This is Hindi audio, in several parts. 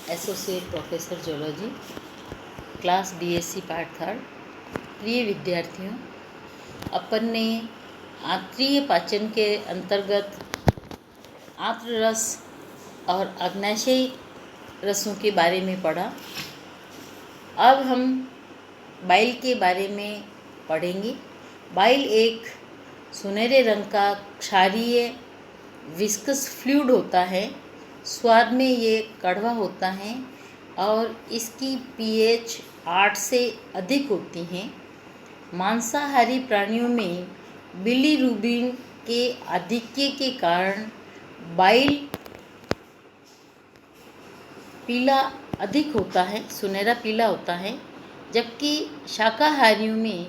Associate professor zoology, class BSc part third. प्रिय विद्यार्थियों, अपन ने आंत्रीय पाचन के अंतर्गत आंत्र रस और अग्नाशयी रसों के बारे में पढ़ा। अब हम बाइल के बारे में पढ़ेंगे। बाइल एक सुनहरे रंग का क्षारीय विस्कस फ्लूइड होता है। स्वाद में ये कड़वा होता है और इसकी पीएच 8 से अधिक होती हैं। मांसाहारी प्राणियों में बिलीरुबिन के आधिक्य के कारण बाइल पीला अधिक होता है, सुनहरा पीला होता है, जबकि शाकाहारियों में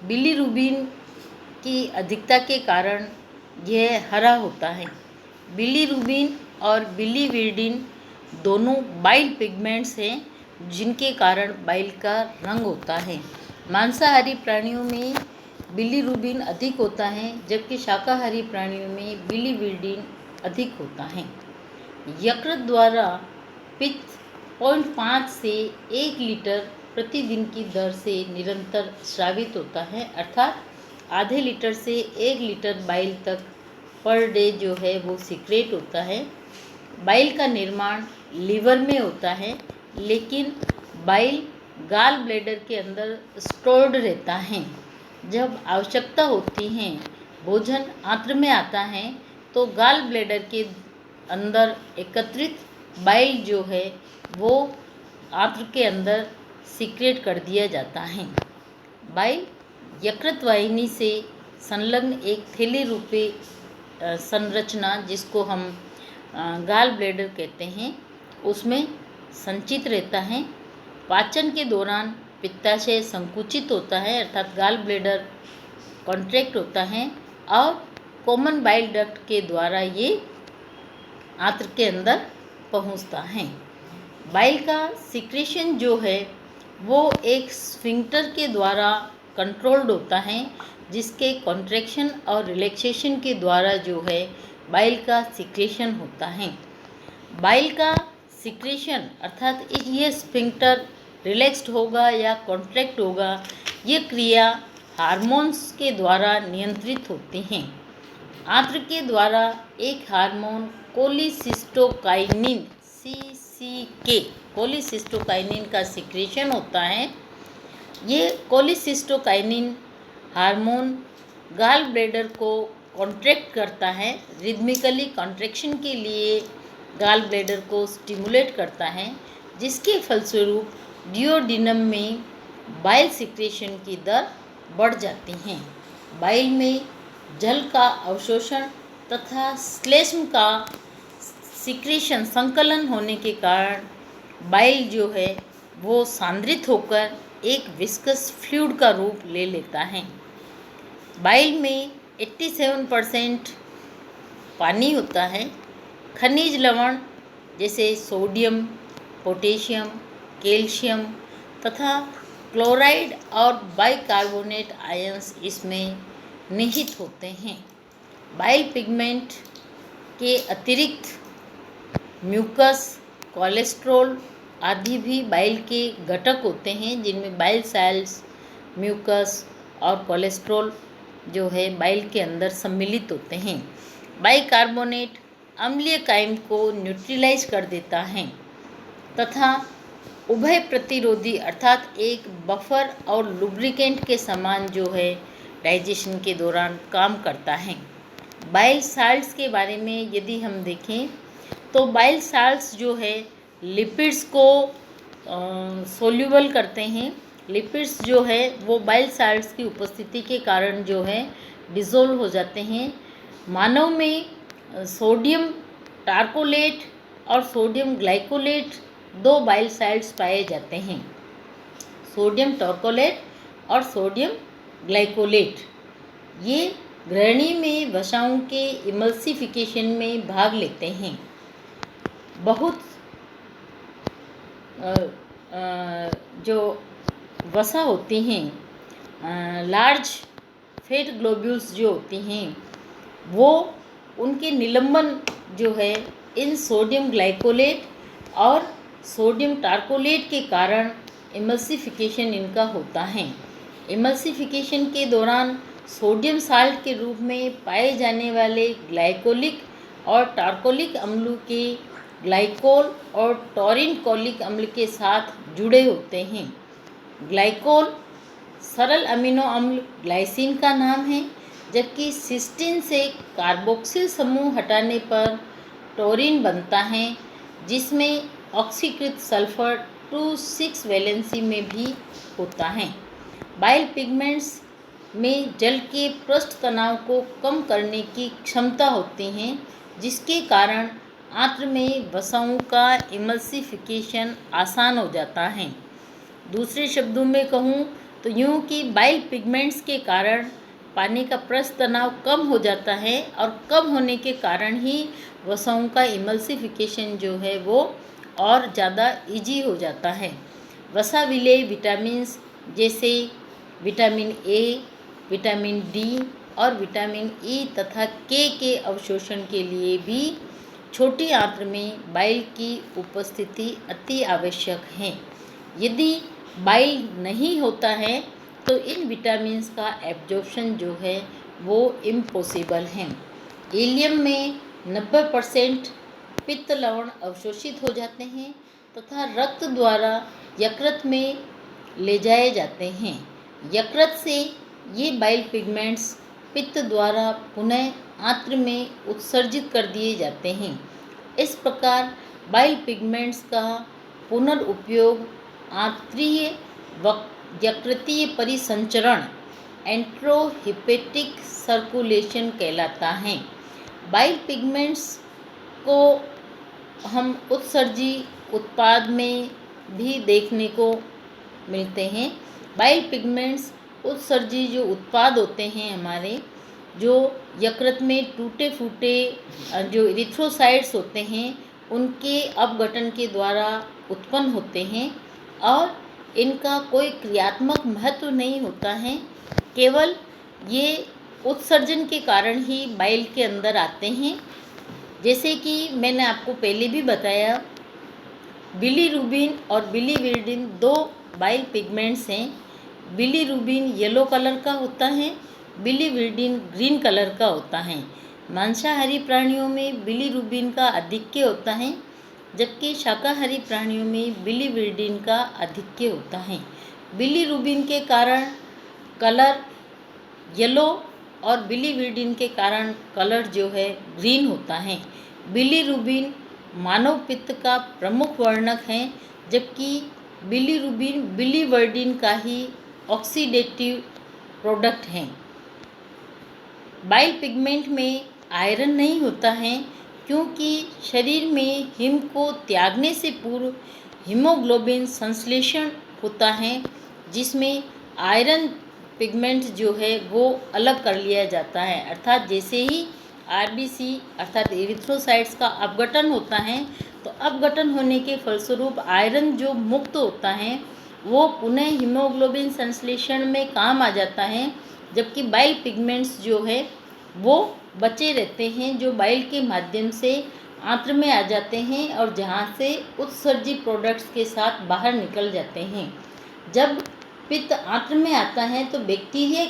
बिलीरुबिन की अधिकता के कारण यह हरा होता है। बिलीरुबिन और बिलीवर्डिन दोनों बाइल पिगमेंट्स हैं जिनके कारण बाइल का रंग होता है। मांसाहारी प्राणियों में बिलीरुबिन अधिक होता है, जबकि शाकाहारी प्राणियों में बिलीवर्डिन अधिक होता है। यकृत द्वारा पित्त 0.5 से 1 लीटर प्रतिदिन की दर से निरंतर स्रावित होता है, अर्थात आधे लीटर से 1 लीटर बाइल तक पर डे जो है वो सीक्रेट होता है। बाइल का निर्माण लीवर में होता है, लेकिन बाइल गाल ब्लैडर के अंदर स्टोर्ड रहता है। जब आवश्यकता होती है, भोजन आंत्र में आता है, तो गाल ब्लैडर के अंदर एकत्रित बाइल जो है वो आंत्र के अंदर सीक्रेट कर दिया जाता है। बाइल यकृत वाहिनी से संलग्न एक थैली रूपी संरचना, जिसको हम गाल ब्लैडर कहते हैं, उसमें संचित रहता है। पाचन के दौरान पित्ताशय संकुचित होता है, अर्थात गाल ब्लैडर कॉन्ट्रैक्ट होता है और कॉमन बाइल डक्ट के द्वारा ये आंत्र के अंदर पहुंचता है। बाइल का सिक्रेशन जो है वो एक स्फिंक्टर के द्वारा कंट्रोल्ड होता है, जिसके कॉन्ट्रैक्शन और रिलैक्सेशन के द्वारा जो है बाइल का सिक्रेशन होता है। बाइल का सिक्रेशन अर्थात ये स्फिंक्टर रिलैक्स्ड होगा या कॉन्ट्रैक्ट होगा, ये क्रिया हार्मोन्स के द्वारा नियंत्रित होती हैं। आंत्र के द्वारा एक हार्मोन कोलिसिस्टोकाइनिन CCK कोलिसिस्टोकाइनिन का सिक्रेशन होता है। ये कोलिसिस्टोकाइनिन हार्मोन गाल ब्लैडर को कॉन्ट्रैक्ट करता है, रिदमिकली कॉन्ट्रैक्शन के लिए गाल ब्लैडर को स्टिमुलेट करता है, जिसके फलस्वरूप डिओडिनम में बाइल सिक्रेशन की दर बढ़ जाती है। बाइल में जल का अवशोषण तथा श्लेष्म का सिक्रेशन संकलन होने के कारण बाइल जो है वो सांद्रित होकर एक विस्कस फ्लूइड का रूप ले लेता है। बाइल में 87% पानी होता है। खनिज लवण जैसे सोडियम, पोटेशियम, कैल्शियम तथा क्लोराइड और बाइकार्बोनेट आयंस इसमें निहित होते हैं। बाइल पिगमेंट के अतिरिक्त म्यूकस, कोलेस्ट्रॉल आदि भी बाइल के घटक होते हैं, जिनमें बाइल सेल्स, म्यूकस और कोलेस्ट्रॉल जो है बाइल के अंदर सम्मिलित होते हैं। बाइकार्बोनेट अम्लीय कायम को न्यूट्रलाइज कर देता है तथा उभय प्रतिरोधी अर्थात एक बफर और लुब्रिकेंट के समान जो है डाइजेशन के दौरान काम करता है। बाइल साल्ट्स के बारे में यदि हम देखें तो बाइल साल्ट्स जो है लिपिड्स को सोल्यूबल करते हैं। लिपिड्स जो है वो बाइल साल्ट्स की उपस्थिति के कारण जो है डिसॉल्व हो जाते हैं। मानव में सोडियम टार्कोलेट और सोडियम ग्लाइकोलेट 2 बाइल साल्ट्स पाए जाते हैं। सोडियम टार्कोलेट और सोडियम ग्लाइकोलेट ये ग्रहणी में वसाओं के इमल्सिफिकेशन में भाग लेते हैं। बहुत जो वसा होती हैं, लार्ज फेट ग्लोब्यूल्स जो होती हैं, वो उनके निलंबन जो है इन सोडियम ग्लाइकोलेट और सोडियम टारकोलेट के कारण इमल्सिफिकेशन इनका होता है। इमल्सिफिकेशन के दौरान सोडियम साल्ट के रूप में पाए जाने वाले ग्लाइकोलिक और टारकोलिक अम्लों के ग्लाइकोल और टॉरिन कॉलिक अम्ल के साथ जुड़े होते हैं। ग्लाइकोल सरल अमीनो अम्ल ग्लाइसिन का नाम है, जबकि सिस्टीन से कार्बोक्सिल समूह हटाने पर टॉरिन बनता है, जिसमें ऑक्सीकृत सल्फर 2,6 वैलेंसी में भी होता है। बाइल पिगमेंट्स में जल के पृष्ठ तनाव को कम करने की क्षमता होती है, जिसके कारण आंत्र में वसाओं का इमल्सिफिकेशन आसान हो जाता है। दूसरे शब्दों में कहूँ तो यूँ कि बाइल पिगमेंट्स के कारण पानी का पृष्ठ तनाव कम हो जाता है और कम होने के कारण ही वसाओं का इमल्सिफिकेशन जो है वो और ज़्यादा इजी हो जाता है। वसा विलेय विटामिन्स जैसे विटामिन ए, विटामिन डी और विटामिन ई तथा के अवशोषण के लिए भी छोटी आंत्र में बाइल की उपस्थिति अति आवश्यक है। यदि बाइल नहीं होता है तो इन विटामिन्स का एब्जॉर्प्शन जो है वो इम्पॉसिबल है। इलियम में 90% पित्त लवण अवशोषित हो जाते हैं तथा रक्त द्वारा यकृत में ले जाए जाते हैं। यकृत से ये बाइल पिगमेंट्स पित्त द्वारा पुनः आंत्र में उत्सर्जित कर दिए जाते हैं। इस प्रकार बाइल पिगमेंट्स का पुनर्उपयोग आंत्रीय यकृतीय परिसंचरण एंट्रोहिपेटिक सर्कुलेशन कहलाता है। बाइल पिगमेंट्स को हम उत्सर्जी उत्पाद में भी देखने को मिलते हैं। बाइल पिगमेंट्स उत्सर्जी जो उत्पाद होते हैं हमारे, जो यकृत में टूटे फूटे जो इरिथ्रोसाइट्स होते हैं उनके अपघटन के द्वारा उत्पन्न होते हैं और इनका कोई क्रियात्मक महत्व नहीं होता है। केवल ये उत्सर्जन के कारण ही बाइल के अंदर आते हैं। जैसे कि मैंने आपको पहले भी बताया, बिलीरुबिन और बिलीविरडिन दो बाइल पिगमेंट्स हैं। बिलीरुबिन येलो कलर का होता है, बिलीविरडिन ग्रीन कलर का होता है। मांसाहारी प्राणियों में बिलीरुबिन का आधिक्य होता है, जबकि शाकाहारी प्राणियों में बिलीविरडिन का आधिक्य होता है। बिलीरुबिन के कारण कलर येलो और बिलीविरडिन के कारण कलर जो है ग्रीन होता है। बिलीरुबिन मानव पित्त का प्रमुख वर्णक है, जबकि बिलीरुबिन बिलीवर्डिन का ही ऑक्सीडेटिव प्रोडक्ट है। बाइल पिगमेंट में आयरन नहीं होता है, क्योंकि शरीर में हिम को त्यागने से पूर्व हीमोग्लोबिन संश्लेषण होता है, जिसमें आयरन पिगमेंट जो है वो अलग कर लिया जाता है। अर्थात जैसे ही आरबीसी अर्थात एरिथ्रोसाइट्स का अपघटन होता है, तो अपघटन होने के फलस्वरूप आयरन जो मुक्त होता है वो पुनः हीमोग्लोबिन संश्लेषण में काम आ जाता है, जबकि बाइल पिगमेंट्स जो है वो बचे रहते हैं, जो बाइल के माध्यम से आंत्र में आ जाते हैं और जहाँ से उत्सर्जी प्रोडक्ट्स के साथ बाहर निकल जाते हैं। जब पित्त आंत्र में आता है तो बैक्टीरिया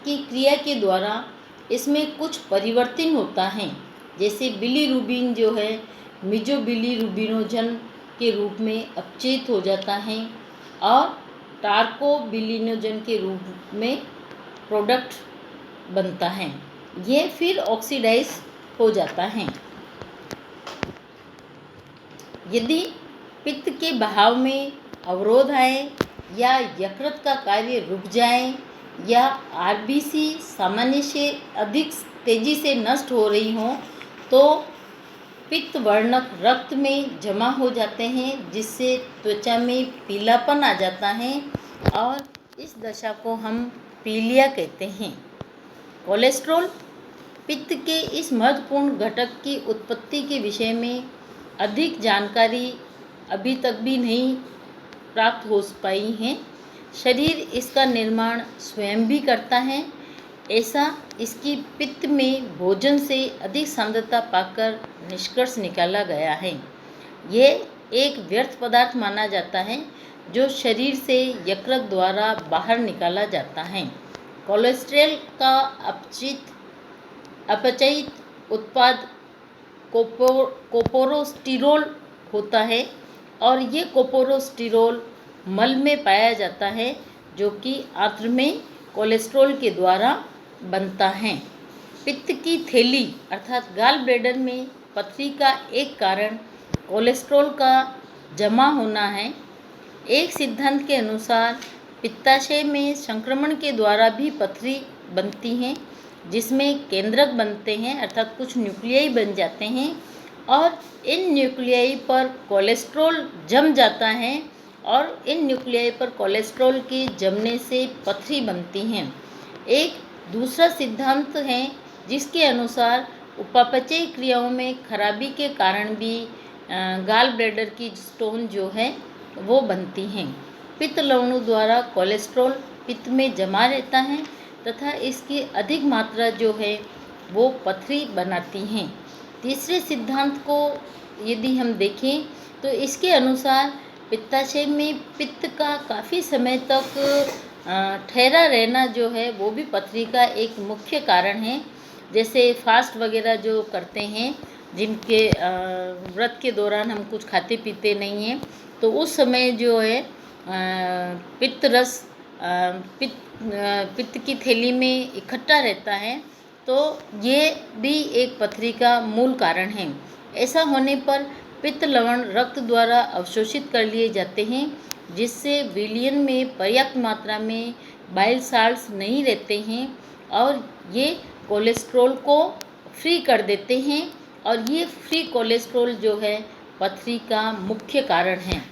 की क्रिया के द्वारा इसमें कुछ परिवर्तन होता है। जैसे बिलीरुबिन जो है मिजोबिलीरुबिनोजन के रूप में अपचयित हो जाता है और टार्कोबिलिनोजन के रूप में प्रोडक्ट बनता है। यह फिर ऑक्सीडाइज हो जाता है। यदि पित्त के बहाव में अवरोध आए या यकृत का कार्य रुक जाए या आरबीसी सामान्य से अधिक तेज़ी से नष्ट हो रही हो, तो पित्त वर्णक रक्त में जमा हो जाते हैं, जिससे त्वचा में पीलापन आ जाता है और इस दशा को हम पीलिया कहते हैं। कोलेस्ट्रॉल पित्त के इस महत्वपूर्ण घटक की उत्पत्ति के विषय में अधिक जानकारी अभी तक भी नहीं प्राप्त हो पाई है। शरीर इसका निर्माण स्वयं भी करता है। ऐसा इसकी पित्त में भोजन से अधिक सांद्रता पाकर निष्कर्ष निकाला गया है। यह एक व्यर्थ पदार्थ माना जाता है जो शरीर से यकृत द्वारा बाहर निकाला जाता है। कोलेस्ट्रॉल का अपचयित उत्पाद कोलेस्टेरोल होता है और ये कोलेस्टेरोल मल में पाया जाता है जो कि आंत्र में कोलेस्ट्रॉल के द्वारा बनता है। पित्त की थैली अर्थात गाल ब्लैडर में पथरी का एक कारण कोलेस्ट्रॉल का जमा होना है। एक सिद्धांत के अनुसार पित्ताशय में संक्रमण के द्वारा भी पथरी बनती हैं, जिसमें केंद्रक बनते हैं अर्थात कुछ न्यूक्लियाई बन जाते हैं और इन न्यूक्लियाई पर कोलेस्ट्रॉल जम जाता है और इन न्यूक्लियाई पर कोलेस्ट्रॉल के जमने से पथरी बनती हैं। एक दूसरा सिद्धांत है जिसके अनुसार उपापचय क्रियाओं में खराबी के कारण भी गाल ब्लैडर की स्टोन जो है वो बनती हैं। पित्त लवणों द्वारा कोलेस्ट्रॉल पित्त में जमा रहता है तथा इसकी अधिक मात्रा जो है वो पथरी बनाती हैं। तीसरे सिद्धांत को यदि हम देखें तो इसके अनुसार पित्ताशय में पित्त का काफ़ी समय तक ठहरा रहना जो है वो भी पथरी का एक मुख्य कारण है। जैसे फास्ट वगैरह जो करते हैं, जिनके व्रत के दौरान हम कुछ खाते पीते नहीं हैं, तो उस समय जो है पित्त रस पित्त की थैली में इकट्ठा रहता है, तो ये भी एक पथरी का मूल कारण है। ऐसा होने पर पित्त लवण रक्त द्वारा अवशोषित कर लिए जाते हैं, जिससे विलयन में पर्याप्त मात्रा में बाइल साल्ट्स नहीं रहते हैं और ये कोलेस्ट्रॉल को फ्री कर देते हैं और ये फ्री कोलेस्ट्रॉल जो है पथरी का मुख्य कारण है।